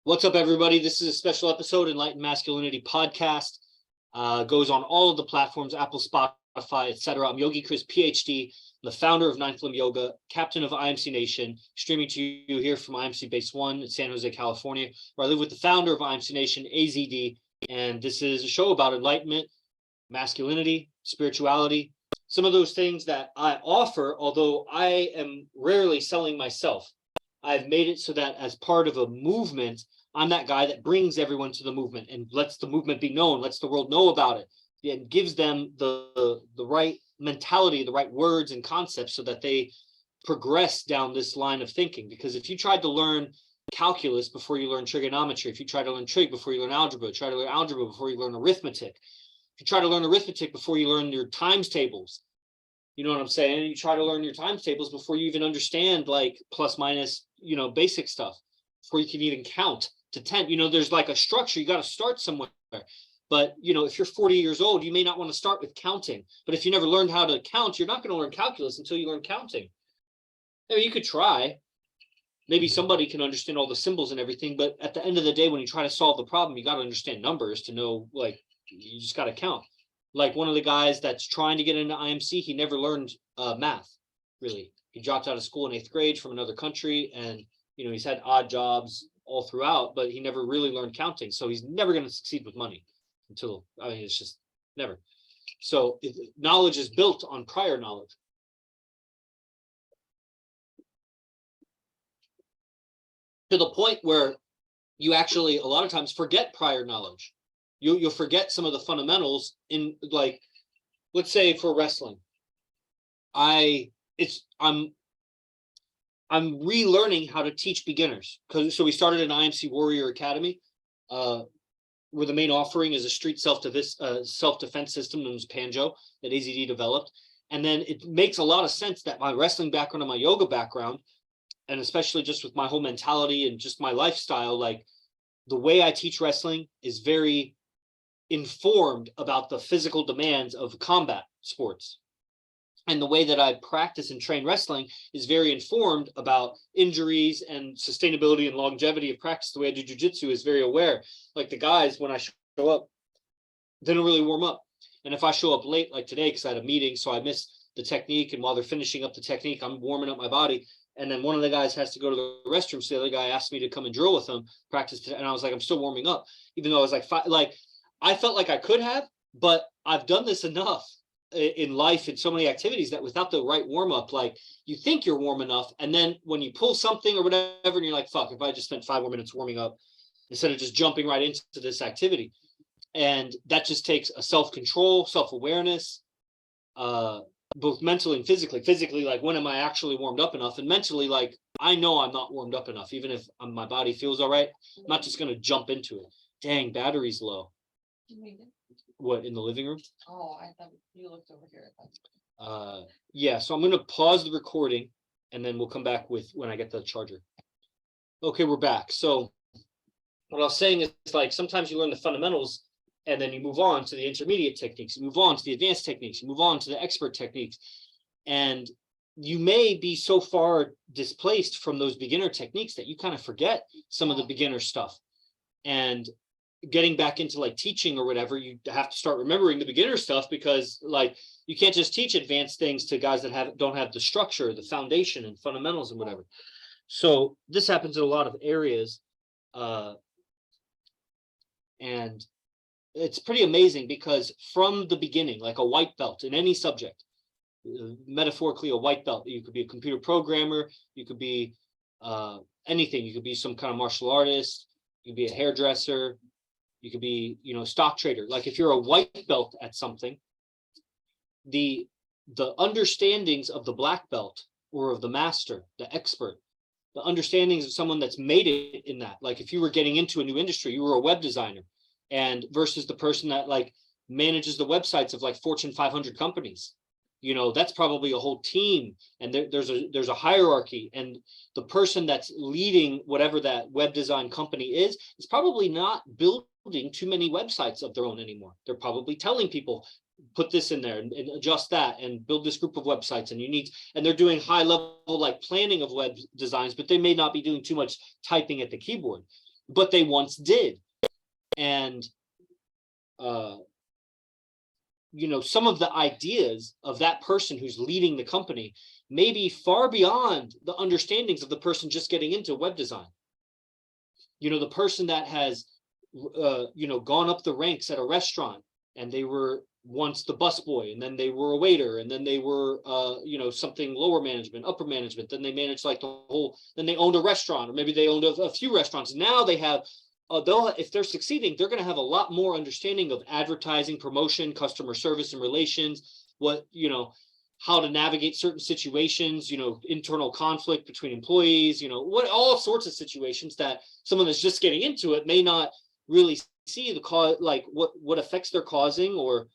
What's up, everybody? This is a special episode, Enlightened Masculinity podcast. Goes on all of the platforms, Apple, Spotify, etc. I'm Yogi Chris, PhD, the founder of Ninth Limb Yoga, captain of IMC Nation, streaming to you here from IMC Base 1 in San Jose, California, where I live with the founder of IMC Nation, AZD. And this is a show about enlightenment, masculinity, spirituality, some of those things that I offer, although I am rarely selling myself. I've made it so that as part of a movement, I'm that guy that brings everyone to the movement and lets the movement be known, lets the world know about it, and gives them the right mentality, the right words and concepts so that they progress down this line of thinking. Because if you tried to learn calculus before you learn trigonometry, if you try to learn trig before you learn algebra, try to learn algebra before you learn arithmetic, if you try to learn arithmetic before you learn your times tables, you know what I'm saying? You try to learn your times tables before you even understand like plus minus, basic stuff, before you can even count to 10. There's like a structure. You got to start somewhere. But, if you're 40 years old, you may not want to start with counting. But if you never learned how to count, you're not going to learn calculus until you learn counting. I mean, you could try. Maybe somebody can understand all the symbols and everything. But at the end of the day, when you try to solve the problem, you got to understand numbers to know, like, you just got to count. Like one of the guys that's trying to get into IMC, he never learned math, really. He dropped out of school in 8th grade from another country, and he's had odd jobs all throughout, but he never really learned counting. So he's never going to succeed with money it's just never. So knowledge is built on prior knowledge. To the point where you actually, a lot of times, forget prior knowledge. You'll forget some of the fundamentals in, like, let's say for wrestling, I'm relearning how to teach beginners. So we started an IMC Warrior Academy, where the main offering is a street self-defense system known as Panjo that AZD developed. And then it makes a lot of sense that my wrestling background and my yoga background, and especially just with my whole mentality and just my lifestyle, like the way I teach wrestling is very informed about the physical demands of combat sports. And the way that I practice and train wrestling is very informed about injuries and sustainability and longevity of practice. The way I do jujitsu is very aware. Like the guys, when I show up, they don't really warm up. And if I show up late, like today, because I had a meeting, so I missed the technique. And while they're finishing up the technique, I'm warming up my body. And then one of the guys has to go to the restroom. So the other guy asked me to come and drill with him, practice. And I was like, I'm still warming up, even though I was like, I felt like I could have, but I've done this enough in life, in so many activities, that without the right warm-up, like you think you're warm enough, and then when you pull something or whatever, and you're like, fuck, if I just spent 5 more minutes warming up instead of just jumping right into this activity. And that just takes a self-control, self-awareness, both mentally and physically, like, when am I actually warmed up enough? And mentally, like, I know I'm not warmed up enough, even if my body feels all right. I'm not just going to jump into it. Dang, battery's low. What, in the living room? Oh, I thought you looked over here. Yeah, so I'm going to pause the recording and then we'll come back with when I get the charger. Okay, we're back. So what I was saying is, like, sometimes you learn the fundamentals and then you move on to the intermediate techniques, you move on to the advanced techniques, you move on to the expert techniques. And you may be so far displaced from those beginner techniques that you kind of forget some of the beginner stuff. And getting back into like teaching or whatever, you have to start remembering the beginner stuff, because like you can't just teach advanced things to guys that don't have the structure, the foundation and fundamentals and whatever. So this happens in a lot of areas, and it's pretty amazing because from the beginning, like a white belt in any subject, metaphorically a white belt, you could be a computer programmer, you could be anything, you could be some kind of martial artist, you could be a hairdresser, you could be, stock trader. Like if you're a white belt at something, the understandings of the black belt or of the master, the expert, the understandings of someone that's made it in that. Like if you were getting into a new industry, you were a web designer, and versus the person that like manages the websites of like Fortune 500 companies. That's probably a whole team, and there's a hierarchy, and the person that's leading whatever that web design company is probably not building too many websites of their own anymore. They're probably telling people, put this in there and adjust that and build this group of websites, and they're doing high level like planning of web designs, but they may not be doing too much typing at the keyboard. but they once did. And some of the ideas of that person who's leading the company may be far beyond the understandings of the person just getting into web design. The person that has gone up the ranks at a restaurant, and they were once the busboy, and then they were a waiter, and then they were something lower management, upper management, then they managed like the whole, then they owned a restaurant, or maybe they owned a few restaurants. Now they have if they're succeeding, they're going to have a lot more understanding of advertising, promotion, customer service and relations, how to navigate certain situations, internal conflict between employees, all sorts of situations that someone that's just getting into it may not really see the cause, like what effects they're causing, or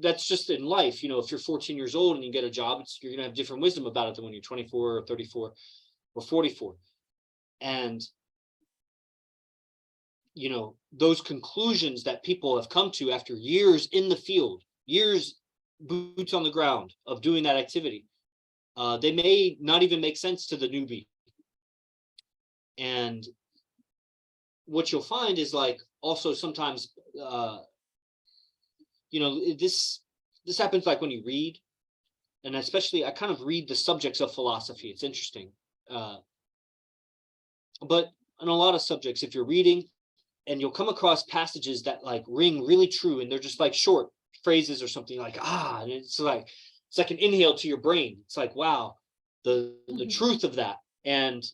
that's just in life. If you're 14 years old and you get a job, you're going to have different wisdom about it than when you're 24 or 34 or 44. And those conclusions that people have come to after years in the field, years boots on the ground of doing that activity, they may not even make sense to the newbie. And what you'll find is, like, also sometimes this happens like when you read, and especially I kind of read the subjects of philosophy. It's interesting, but in a lot of subjects, if you're reading and you'll come across passages that like ring really true, and they're just like short phrases or something, like and it's like an inhale to your brain. It's like, wow, the truth of that. And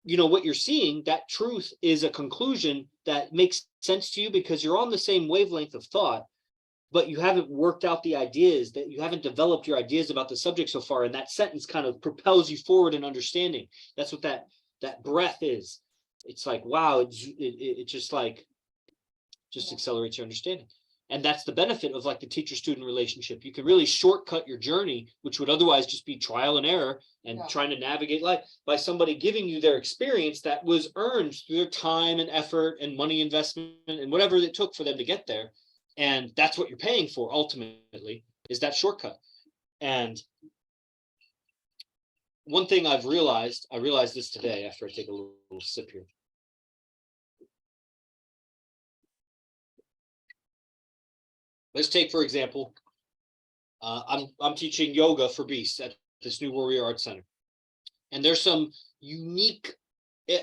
what you're seeing, that truth is a conclusion that makes sense to you because you're on the same wavelength of thought, but you haven't worked out the ideas, that you haven't developed your ideas about the subject so far. And that sentence kind of propels you forward in understanding. That's what that breath is. It's like, wow, it just accelerates your understanding. And that's the benefit of like the teacher-student relationship. You can really shortcut your journey, which would otherwise just be trial and error and trying to navigate life, by somebody giving you their experience that was earned through their time and effort and money investment and whatever it took for them to get there. And that's what you're paying for ultimately, is that shortcut. And one thing I realized this today after I take a little sip here. Let's take, for example, I'm teaching yoga for beasts at this new Warrior Arts Center. And there's some unique,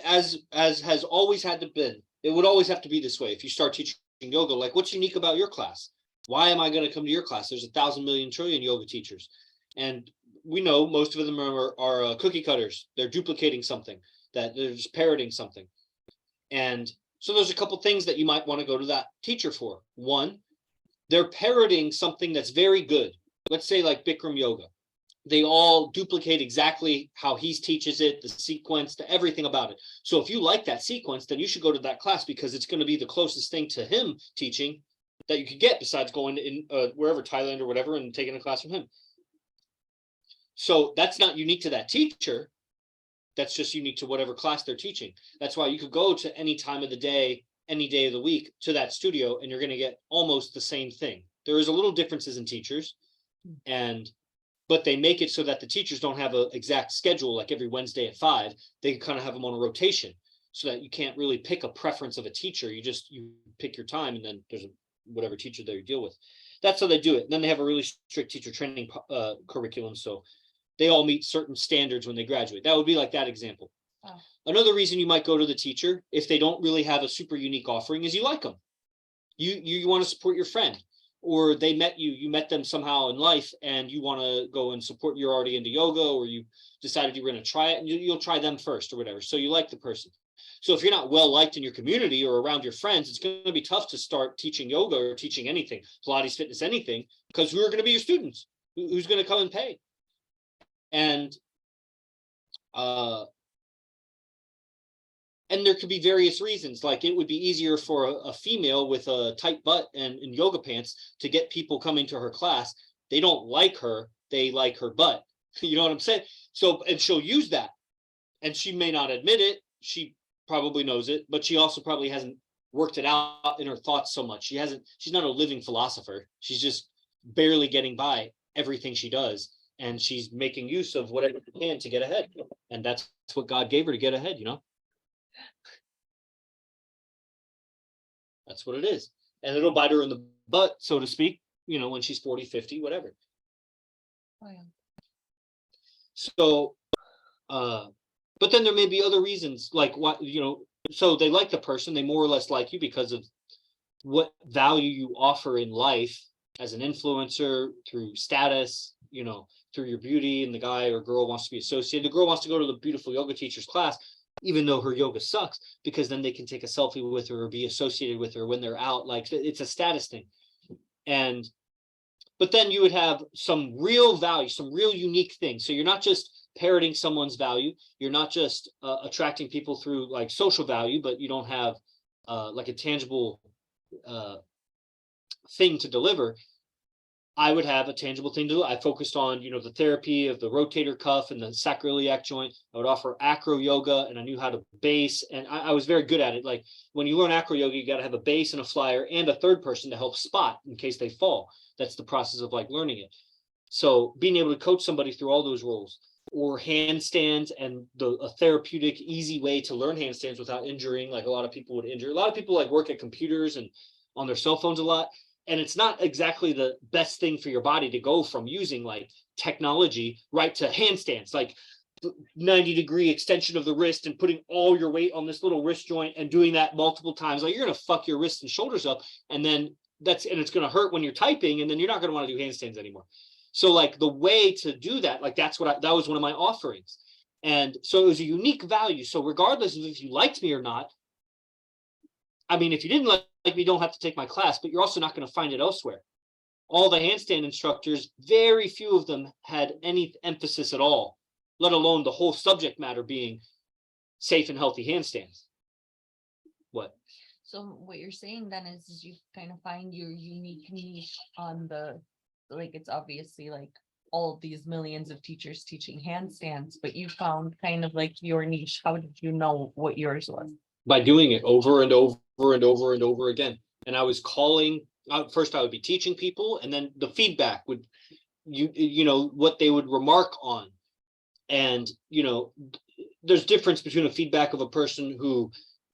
as has always had to be, it would always have to be this way. If you start teaching yoga, like, what's unique about your class? Why am I going to come to your class? There's 1,000 million trillion yoga teachers. And we know most of them are cookie cutters. They're duplicating something, that they're just parroting something. And so there's a couple things that you might want to go to that teacher for. One, they're parroting something that's very good. Let's say like Bikram yoga. They all duplicate exactly how he teaches it, the sequence, to everything about it. So if you like that sequence, then you should go to that class, because it's going to be the closest thing to him teaching that you could get, besides going in wherever, Thailand or whatever, and taking a class from him. So that's not unique to that teacher. That's just unique to whatever class they're teaching. That's why you could go to any time of the day, any day of the week, to that studio, and you're going to get almost the same thing. There is a little differences in teachers, but they make it so that the teachers don't have an exact schedule, like every Wednesday at 5. They kind of have them on a rotation, so that you can't really pick a preference of a teacher. You pick your time, and then there's whatever teacher that you deal with. That's how they do it. And then they have a really strict teacher training curriculum, so they all meet certain standards when they graduate. That would be like that example. Oh. Another reason you might go to the teacher, if they don't really have a super unique offering, is you like them. You want to support your friend, or they met you met them somehow in life, and you want to go and support. You're already into yoga, or you decided you were going to try it, and you'll try them first or whatever. So you like the person. So if you're not well liked in your community or around your friends, it's going to be tough to start teaching yoga or teaching anything, Pilates, fitness, anything, because who are going to be your students? Who's going to come and pay? And there could be various reasons. Like, it would be easier for a female with a tight butt and yoga pants to get people coming to her class. They don't like her, they like her butt. You know what I'm saying? So, and she'll use that, and she may not admit it. She probably knows it, but she also probably hasn't worked it out in her thoughts so much. She's not a living philosopher. She's just barely getting by everything she does. And she's making use of whatever she can to get ahead. And that's what God gave her, to get ahead, That's what it is. And it'll bite her in the butt, so to speak, when she's 40, 50, whatever. Oh, yeah. So, but then there may be other reasons, like what, so they like the person, they more or less like you because of what value you offer in life as an influencer, through status, through your beauty, and the guy or girl wants to be associated. The girl wants to go to the beautiful yoga teacher's class, even though her yoga sucks, because then they can take a selfie with her or be associated with her when they're out. Like, it's a status thing. But then you would have some real value, some real unique things. So you're not just parroting someone's value. You're not just attracting people through like social value, but you don't have like a tangible thing to deliver. I would have a tangible thing to do. I focused on, the therapy of the rotator cuff and the sacroiliac joint. I would offer acro yoga, and I knew how to base, and I was very good at it. Like, when you learn acro yoga, you got to have a base and a flyer and a third person to help spot in case they fall. That's the process of like learning it. So being able to coach somebody through all those roles, or handstands, and a therapeutic, easy way to learn handstands without injuring, like a lot of people would injure. A lot of people like work at computers and on their cell phones a lot. And it's not exactly the best thing for your body to go from using like technology right to handstands, like 90-degree extension of the wrist and putting all your weight on this little wrist joint and doing that multiple times. Like, you're going to fuck your wrists and shoulders up. And then it's going to hurt when you're typing. And then you're not going to want to do handstands anymore. So like the way to do that, like that was one of my offerings. And so it was a unique value. So regardless of if you liked me or not, I mean, if you didn't like me, you don't have to take my class, but you're also not going to find it elsewhere. All the handstand instructors, very few of them had any emphasis at all, let alone the whole subject matter being safe and healthy handstands. What? So what you're saying then is you kind of find your unique niche on like, it's obviously like all of these millions of teachers teaching handstands, but you found kind of like your niche. How did you know what yours was? By doing it over and over and over and over again. And I was calling, first I would be teaching people, and then the feedback would, what they would remark on. And, there's difference between a feedback of a person who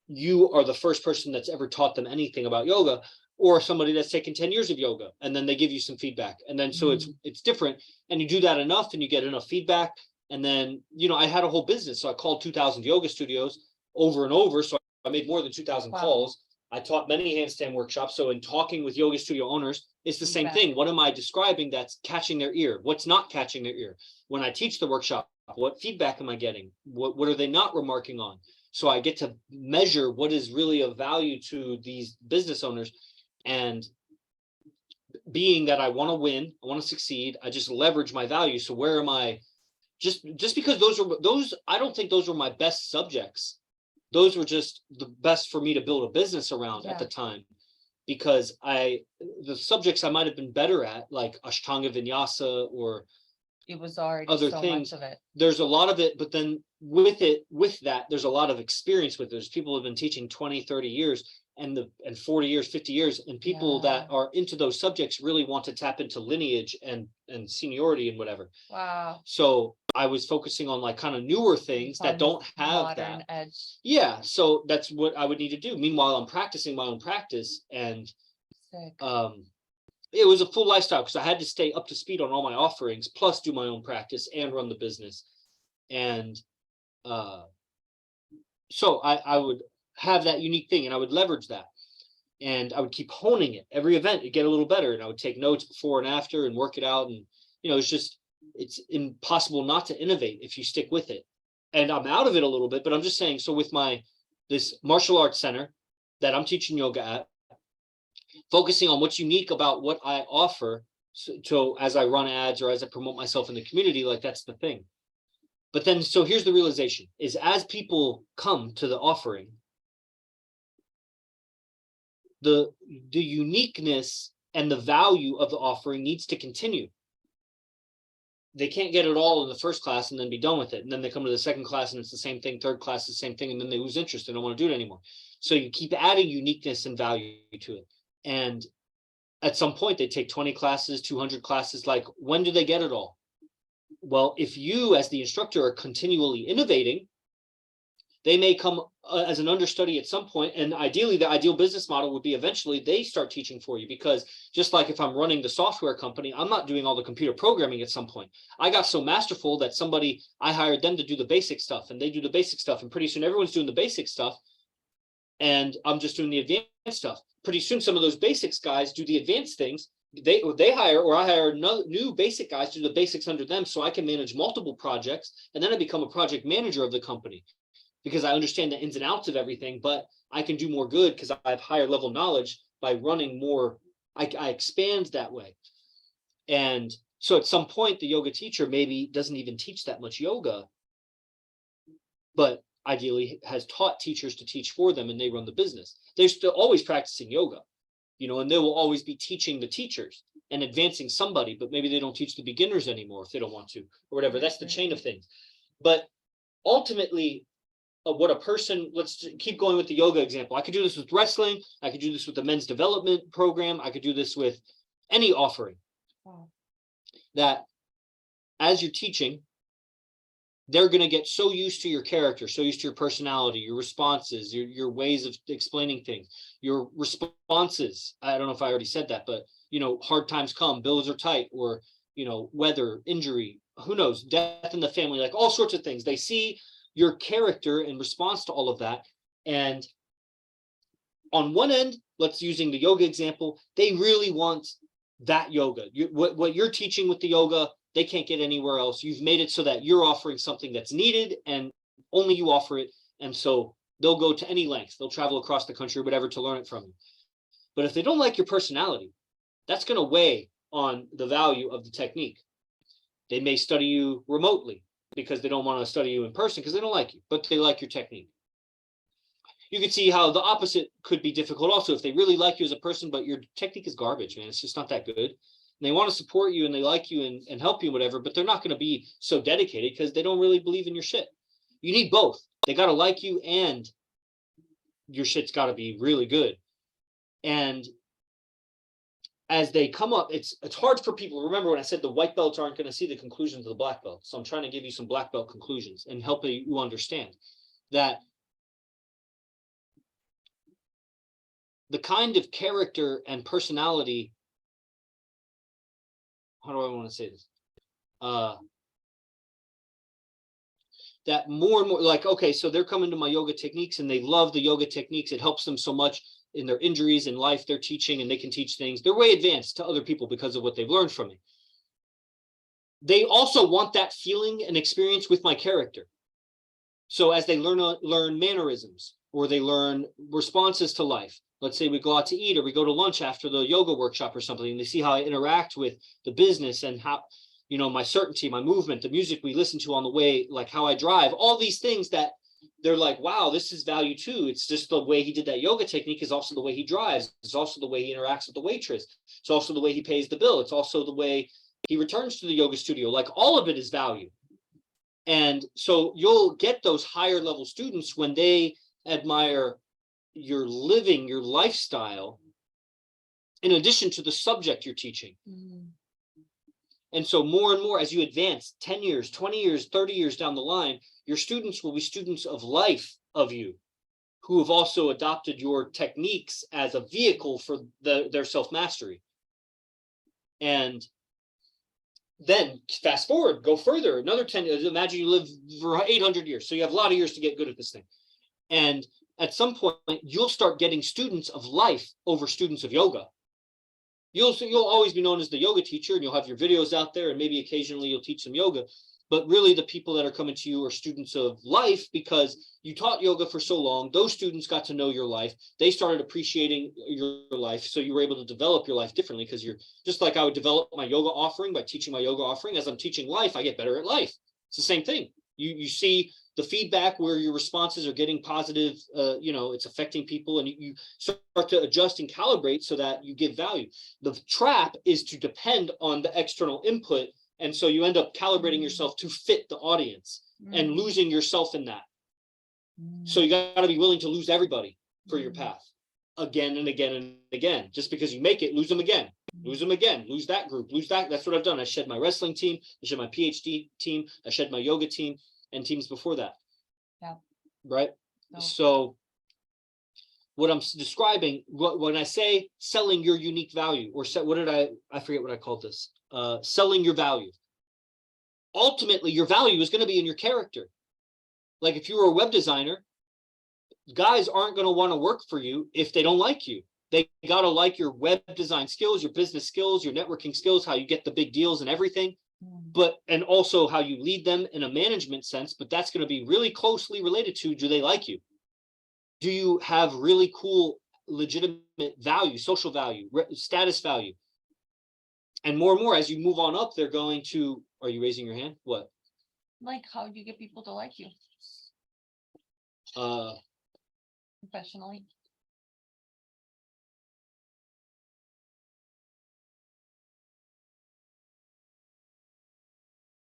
you are the first person that's ever taught them anything about yoga, or somebody that's taken 10 years of yoga, and then they give you some feedback. And then, so it's different. And you do that enough and you get enough feedback. And then, I had a whole business. So I called 2,000 yoga studios over and over. So I made more than 2,000 calls. I taught many handstand workshops. So in talking with yoga studio owners, it's the same thing. What am I describing that's catching their ear? What's not catching their ear? When I teach the workshop, what feedback am I getting? What are they not remarking on? So I get to measure what is really of value to these business owners. And being that I want to win, I want to succeed, I just leverage my value. So where am I? Just because those, I don't think those were my best subjects. Those were just the best for me to build a business around at the time, because the subjects I might have been better at, like Ashtanga Vinyasa, or it was already other so things. much of it. There's a lot of it, but then with that, there's a lot of experience with it. There's people who have been teaching 20, 30 years and 40 years, 50 years, and people that are into those subjects really want to tap into lineage and seniority and whatever. Wow. So I was focusing on like kind of newer things that don't have modern that edge. Yeah, so that's what I would need to do. Meanwhile, I'm practicing my own practice, and it was a full lifestyle because I had to stay up to speed on all my offerings, plus do my own practice and run the business. And so I would have that unique thing, and I would leverage that, and I would keep honing it. Every event it'd get a little better, and I would take notes before and after and work it out. And it's impossible not to innovate if you stick with it. And I'm out of it a little bit, but I'm just saying, so with this martial arts center that I'm teaching yoga at, focusing on what's unique about what I offer, so as I run ads or as I promote myself in the community, like that's the thing. But then, so here's the realization, is as people come to the offering, the uniqueness and the value of the offering needs to continue. They can't get it all in the first class and then be done with it. And then they come to the second class and it's the same thing. Third class, the same thing. And then they lose interest. They don't want to do it anymore. So you keep adding uniqueness and value to it. And at some point they take 20 classes, 200 classes. Like, when do they get it all? Well, if you as the instructor are continually innovating, they may come as an understudy at some point, and ideally the ideal business model would be eventually they start teaching for you, because just like if I'm running the software company, I'm not doing all the computer programming at some point. I got so masterful that I hired them to do the basic stuff, and they do the basic stuff, and pretty soon everyone's doing the basic stuff and I'm just doing the advanced stuff. Pretty soon some of those basics guys do the advanced things. They hire, or I hire new basic guys to do the basics under them, so I can manage multiple projects, and then I become a project manager of the company, because I understand the ins and outs of everything, but I can do more good because I have higher level knowledge by running more. I expand that way. And so at some point, the yoga teacher maybe doesn't even teach that much yoga, but ideally has taught teachers to teach for them, and they run the business. They're still always practicing yoga, and they will always be teaching the teachers and advancing somebody, but maybe they don't teach the beginners anymore if they don't want to, or whatever. That's the chain of things. But ultimately, what a person, let's keep going with the yoga example. I could do this with wrestling. I could do this with the men's development program. I could do this with any offering. Wow. That as you're teaching, they're going to get so used to your character, so used to your personality, your responses, your ways of explaining things, your responses. I don't know if I already said that, but, hard times come, bills are tight, or, weather, injury, who knows, death in the family, like all sorts of things. They see your character in response to all of that. And on one end, let's using the yoga example, they really want that yoga. What you're teaching with the yoga, they can't get anywhere else. You've made it so that you're offering something that's needed and only you offer it. And so they'll go to any length. They'll travel across the country, whatever, to learn it from you. But if they don't like your personality, that's going to weigh on the value of the technique. They may study you remotely because they don't want to study you in person because they don't like you, but they like your technique. You can see how the opposite could be difficult also. If they really like you as a person, but your technique is garbage, man, it's just not that good. And they want to support you and they like you and help you, whatever, but they're not going to be so dedicated because they don't really believe in your shit. You need both. They got to like you and your shit's got to be really good. And as they come up, it's hard for people. Remember when I said the white belts aren't going to see the conclusions of the black belt. So I'm trying to give you some black belt conclusions and help you understand that the kind of character and personality, how do I want to say this? That more and more, like, okay, so they're coming to my yoga techniques and they love the yoga techniques. It helps them so much in their injuries in life. They're teaching and they can teach things. They're way advanced to other people because of what they've learned from me. They also want that feeling and experience with my character. So as they learn mannerisms, or they learn responses to life, let's say we go out to eat or we go to lunch after the yoga workshop or something, and they see how I interact with the business and how, my certainty, my movement, the music we listen to on the way, like how I drive, all these things that they're like, wow, this is value too. It's just the way he did that yoga technique is also the way he drives. It's also the way he interacts with the waitress. It's also the way he pays the bill. It's also the way he returns to the yoga studio. Like all of it is value. And so you'll get those higher level students when they admire your living, your lifestyle, in addition to the subject you're teaching. Mm-hmm. And so more and more as you advance 10 years, 20 years, 30 years down the line, your students will be students of life of you, who have also adopted your techniques as a vehicle for their self-mastery. And then fast forward, go further, another 10 years. Imagine you live for 800 years. So you have a lot of years to get good at this thing. And at some point, you'll start getting students of life over students of yoga. You'll always be known as the yoga teacher, and you'll have your videos out there, and maybe occasionally you'll teach some yoga. But really the people that are coming to you are students of life because you taught yoga for so long. Those students got to know your life. They started appreciating your life. So you were able to develop your life differently because you're just like I would develop my yoga offering by teaching my yoga offering. As I'm teaching life, I get better at life. It's the same thing. You see the feedback where your responses are getting positive, it's affecting people, and you start to adjust and calibrate so that you give value. The trap is to depend on the external input. And so you end up calibrating yourself to fit the audience and losing yourself in that. So you got to be willing to lose everybody for your path again and again and again. Just because you make it, lose them again, lose that group, lose that. That's what I've done. I shed my wrestling team, I shed my PhD team, I shed my yoga team and teams before that. Yeah. Right. No. So what I'm describing, when I say selling your unique value, or what did I forget what I called this, selling your value. Ultimately, your value is going to be in your character. Like if you were a web designer, guys aren't going to want to work for you if they don't like you. They got to like your web design skills, your business skills, your networking skills, how you get the big deals and everything, and also how you lead them in a management sense. But that's going to be really closely related to, do they like you? Do you have really cool, legitimate value, social value, status value? And more, as you move on up, they're going to, are you raising your hand? What? Like, how do you get people to like you? Professionally.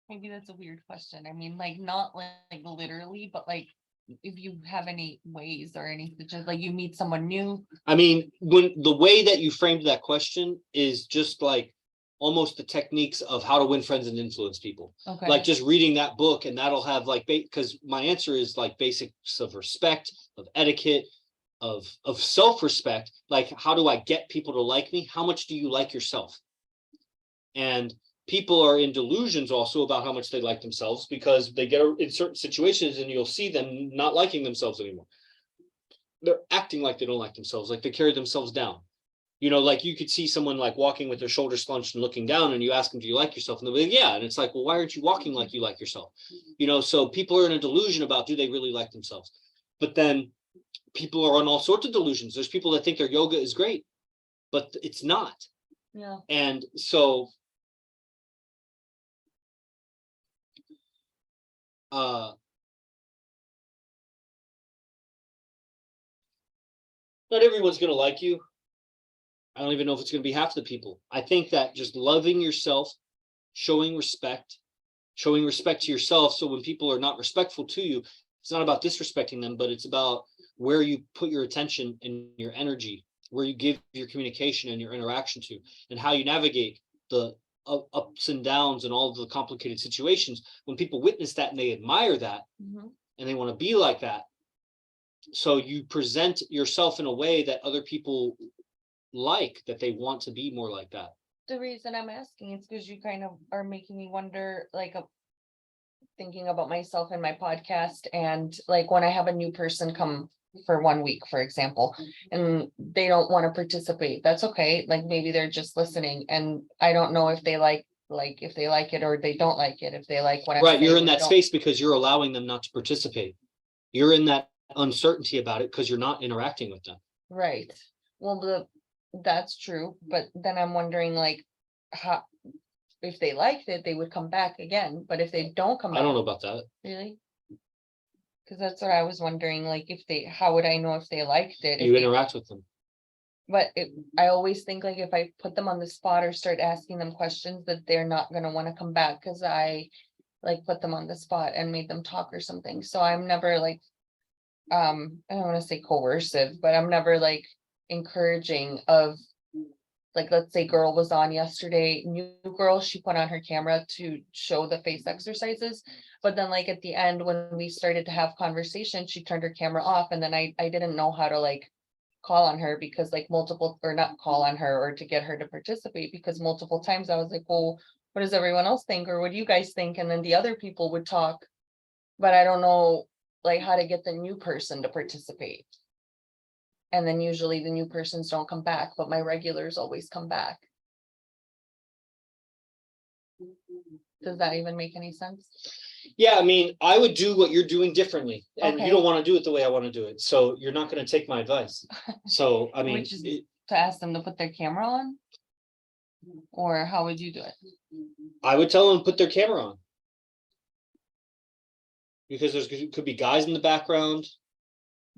Maybe that's a weird question. I mean, like, not like literally, but like, if you have any ways or anything, just like you meet someone new. I mean, when the way that you framed that question is just like almost the techniques of how to win friends and influence people. Okay. Like just reading that book, and that'll have like, because my answer is like basics of respect, of etiquette, of self-respect. Like, how do I get people to like me? How much do you like yourself? And people are in delusions also about how much they like themselves, because they get in certain situations and you'll see them not liking themselves anymore. They're acting like they don't like themselves, like they carry themselves down. You know, like you could see someone like walking with their shoulders slunched and looking down, and you ask them, do you like yourself? And they'll be like, yeah. And it's like, well, why aren't you walking like you like yourself? You know, so people are in a delusion about, do they really like themselves? But then people are on all sorts of delusions. There's people that think their yoga is great, but it's not. Yeah. And so not everyone's going to like you. I don't even know if it's going to be half the people. I think that just loving yourself, showing respect to yourself. So when people are not respectful to you, it's not about disrespecting them, but it's about where you put your attention and your energy, where you give your communication and your interaction to, and how you navigate the ups and downs and all of the complicated situations. When people witness that and they admire that, and they want to be like that, so you present yourself in a way that other people like, that they want to be more like that. The reason I'm asking is because you kind of are making me wonder, like, thinking about myself in my podcast, and like when I have a new person come for 1 week, for example, and they don't want to participate, that's okay. Like maybe they're just listening, and I don't know if they like if they like it or they don't like it, if they like what I'm Right, saying, you're in or that don't. space because you're allowing them not to participate. You're in that uncertainty about it because you're not interacting with them. Right. Well, that's true, but then I'm wondering, like, how, if they liked it, they would come back again, but if they don't come I back. don't know about that. Really? Because that's what I was wondering, like, if they, how would I know if they liked it? You interact with them. But I always think, like, if I put them on the spot or start asking them questions, that they're not gonna want to come back, because I like put them on the spot and made them talk or something. So I'm never like, I don't want to say coercive, but I'm never like encouraging of, like, let's say girl was on yesterday, new girl, she put on her camera to show the face exercises. But then like at the end, when we started to have conversation, she turned her camera off, and then I didn't know how to like call on her, because like multiple, or not call on her, or to get her to participate, because multiple times I was like, well, what does everyone else think? Or what do you guys think? And then the other people would talk, but I don't know like how to get the new person to participate. And then usually the new persons don't come back, but my regulars always come back. Does that even make any sense? Yeah, I mean, I would do what you're doing differently, and Okay. you don't want to do it the way I want to do it. So you're not going to take my advice. So, I mean, Which is to ask them to put their camera on? Or how would you do it? I would tell them to put their camera on. Because could be guys in the background.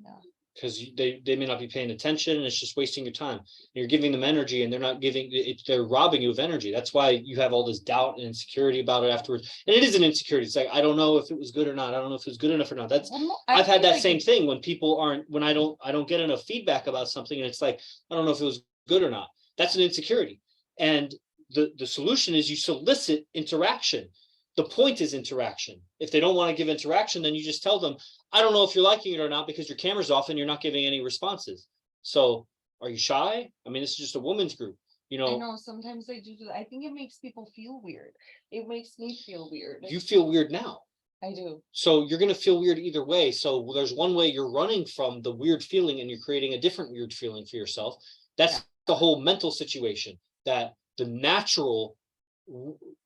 Yeah. Because they may not be paying attention, and it's just wasting your time. You're giving them energy, and they're not giving it, they're robbing you of energy. That's why you have all this doubt and insecurity about it afterwards. And it is an insecurity. It's like, I don't know if it was good or not. I don't know if it was good enough or not. That's, Well, no, I've had feel that like same thing when people aren't, when I don't get enough feedback about something, and it's like, I don't know if it was good or not. That's an insecurity. And the solution is you solicit interaction. The point is interaction. If they don't want to give interaction, then you just tell them, I don't know if you're liking it or not because your camera's off and you're not giving any responses. So are you shy? I mean, this is just a women's group. You I know, know sometimes I do. I think it makes people feel weird. It makes me feel weird. you feel weird now. I do. So you're going to feel weird either way. So there's one way you're running from the weird feeling and you're creating a different weird feeling for yourself. That's the whole mental situation that the natural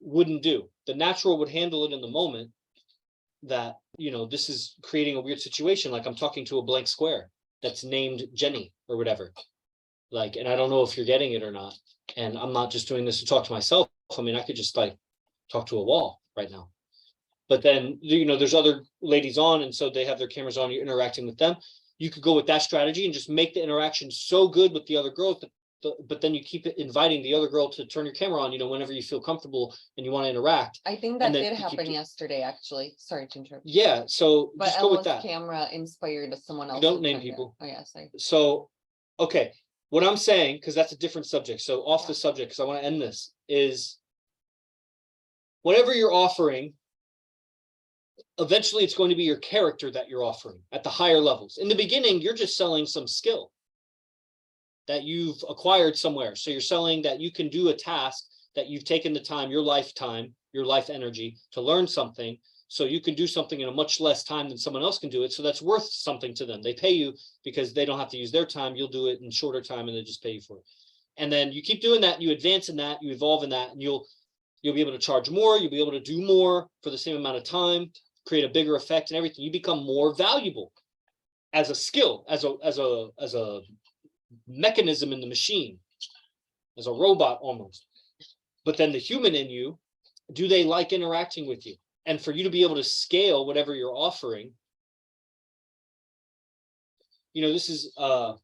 wouldn't do. The natural would handle it in the moment that, you know, this is creating a weird situation. Like I'm talking to a blank square that's named Jenny or whatever. Like, and I don't know if you're getting it or not. And I'm not just doing this to talk to myself. I mean, I could just like talk to a wall right now. But then, you know, there's other ladies on, and so they have their cameras on, you're interacting with them. You could go with that strategy and just make the interaction so good with the other girl, but then you keep it inviting the other girl to turn your camera on, you know, whenever you feel comfortable and you want to interact. I think that And then did you keep happen yesterday, actually. Sorry to interrupt. Yeah, so But just go with Ella's that. camera inspired someone else. Don't name people. Oh yeah, sorry. So, okay, what I'm saying, because that's a different subject, so off the Yeah. subject, because I want to end this, is whatever you're offering, eventually it's going to be your character that you're offering at the higher levels. In the beginning, you're just selling some skill that you've acquired somewhere. So you're selling that you can do a task that you've taken the time, your lifetime, your life energy to learn something. So you can do something in a much less time than someone else can do it. So that's worth something to them. They pay you because they don't have to use their time. You'll do it in shorter time and they just pay you for it. And then you keep doing that, you advance in that, you evolve in that, and you'll be able to charge more, you'll be able to do more for the same amount of time, create a bigger effect and everything. You become more valuable as a skill, as a mechanism in the machine, as a robot almost. But then the human in you, do they like interacting with you? And for you to be able to scale whatever you're offering, you know, this is no,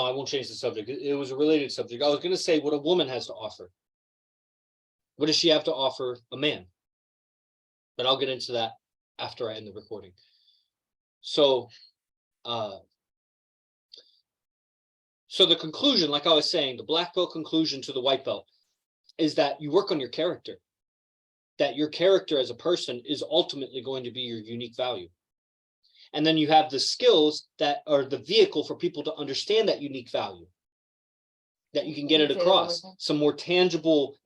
I won't change the subject. It was a related subject. I was going to say what a woman has to offer. What does she have to offer a man? But I'll get into that after I end the recording. So the conclusion, like I was saying, the black belt conclusion to the white belt is that you work on your character, that your character as a person is ultimately going to be your unique value. And then you have the skills that are the vehicle for people to understand that unique value, that you can get it across. Some more tangible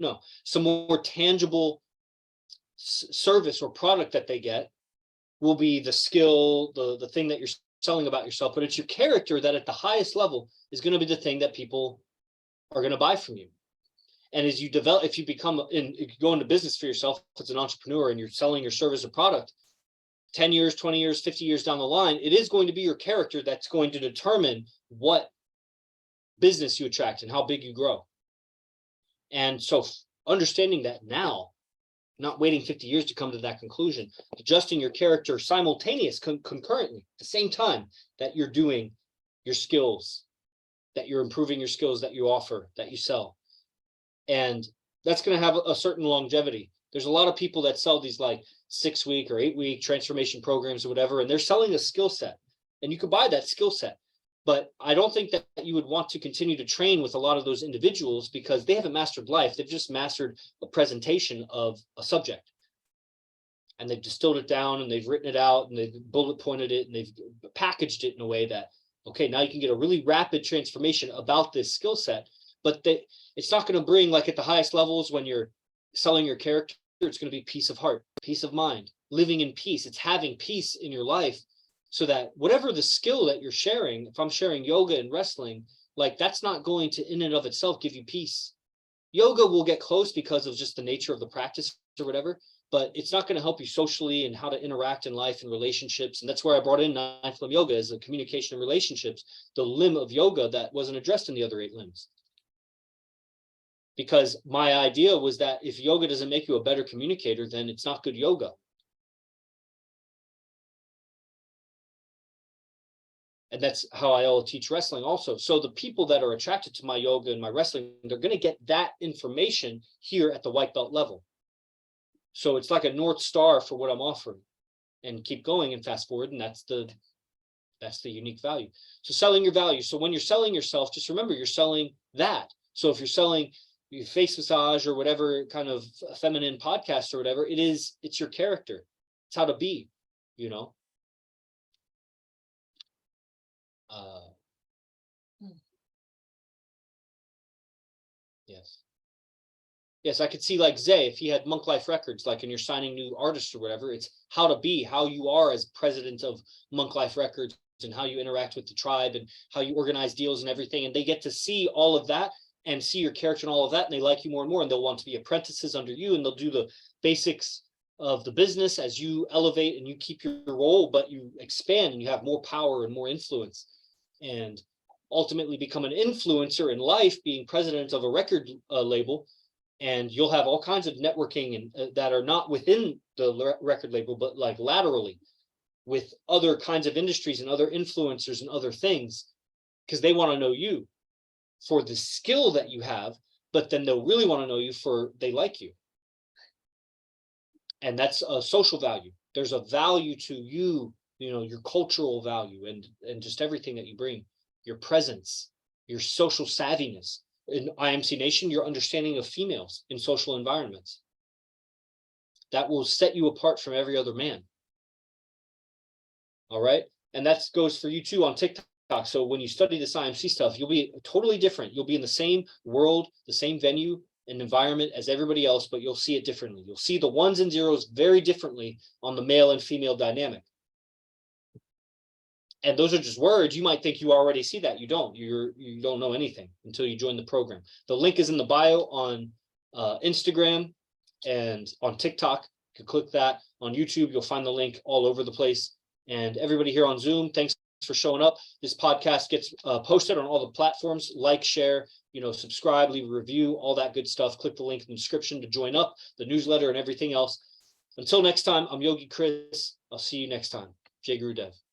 service or product that they get will be the skill, the thing that you're selling about yourself, but it's your character that at the highest level is going to be the thing that people are going to buy from you. And as you develop, if you go into business for yourself as an entrepreneur and you're selling your service or product, 10 years, 20 years, 50 years down the line, it is going to be your character that's going to determine what business you attract and how big you grow. And so understanding that now, not waiting 50 years to come to that conclusion, adjusting your character concurrently, at the same time that you're doing your skills, that you're improving your skills that you offer, that you sell. And that's going to have a certain longevity. There's a lot of people that sell these like 6-week or 8-week transformation programs or whatever, and they're selling a skill set, and you could buy that skill set. But I don't think that you would want to continue to train with a lot of those individuals because they haven't mastered life. They've just mastered a presentation of a subject. And they've distilled it down and they've written it out and they've bullet pointed it and they've packaged it in a way that, okay, now you can get a really rapid transformation about this skill set. But it's not going to bring, like at the highest levels when you're selling your character, it's going to be peace of heart, peace of mind, living in peace. It's having peace in your life. So that whatever the skill that you're sharing, if I'm sharing yoga and wrestling, like that's not going to in and of itself give you peace. Yoga will get close because of just the nature of the practice or whatever, but it's not going to help you socially and how to interact in life and relationships. And that's where I brought in ninth limb yoga as a communication and relationships, the limb of yoga that wasn't addressed in the other 8 limbs. Because my idea was that if yoga doesn't make you a better communicator, then it's not good yoga. And that's how I'll teach wrestling also. So the people that are attracted to my yoga and my wrestling, they're going to get that information here at the white belt level. So it's like a North Star for what I'm offering, and keep going and fast forward. And that's the unique value. So selling your value. So when you're selling yourself, just remember you're selling that. So if you're selling your face massage or whatever kind of feminine podcast or whatever, it's your character. It's how to be, you know. Yes. Yes, I could see like Zay, if he had Monk Life Records, like, and you're signing new artists or whatever, it's how to be, how you are as president of Monk Life Records, and how you interact with the tribe and how you organize deals and everything. And they get to see all of that and see your character and all of that. And they like you more and more, and they'll want to be apprentices under you, and they'll do the basics of the business as you elevate and you keep your role, but you expand and you have more power and more influence, and ultimately become an influencer in life, being president of a record label. And you'll have all kinds of networking and that are not within the record label, but like laterally with other kinds of industries and other influencers and other things, because they want to know you for the skill that you have, but then they'll really want to know you for they like you. And that's a social value. There's a value to you, you know, your cultural value and just everything that you bring, your presence, your social savviness. In IMC Nation, your understanding of females in social environments. That will set you apart from every other man. All right. And that goes for you too on TikTok. So when you study this IMC stuff, you'll be totally different. You'll be in the same world, the same venue and environment as everybody else, but you'll see it differently. You'll see the ones and zeros very differently on the male and female dynamic. And those are just words. You might think you already see that. You don't. You don't know anything until you join the program. The link is in the bio on Instagram and on TikTok. You can click that. On YouTube, you'll find the link all over the place. And everybody here on Zoom, thanks for showing up. This podcast gets posted on all the platforms. Like, share, you know, subscribe, leave a review, all that good stuff. Click the link in the description to join up, the newsletter and everything else. Until next time, I'm Yogi Chris. I'll see you next time. Jai Guru Dev.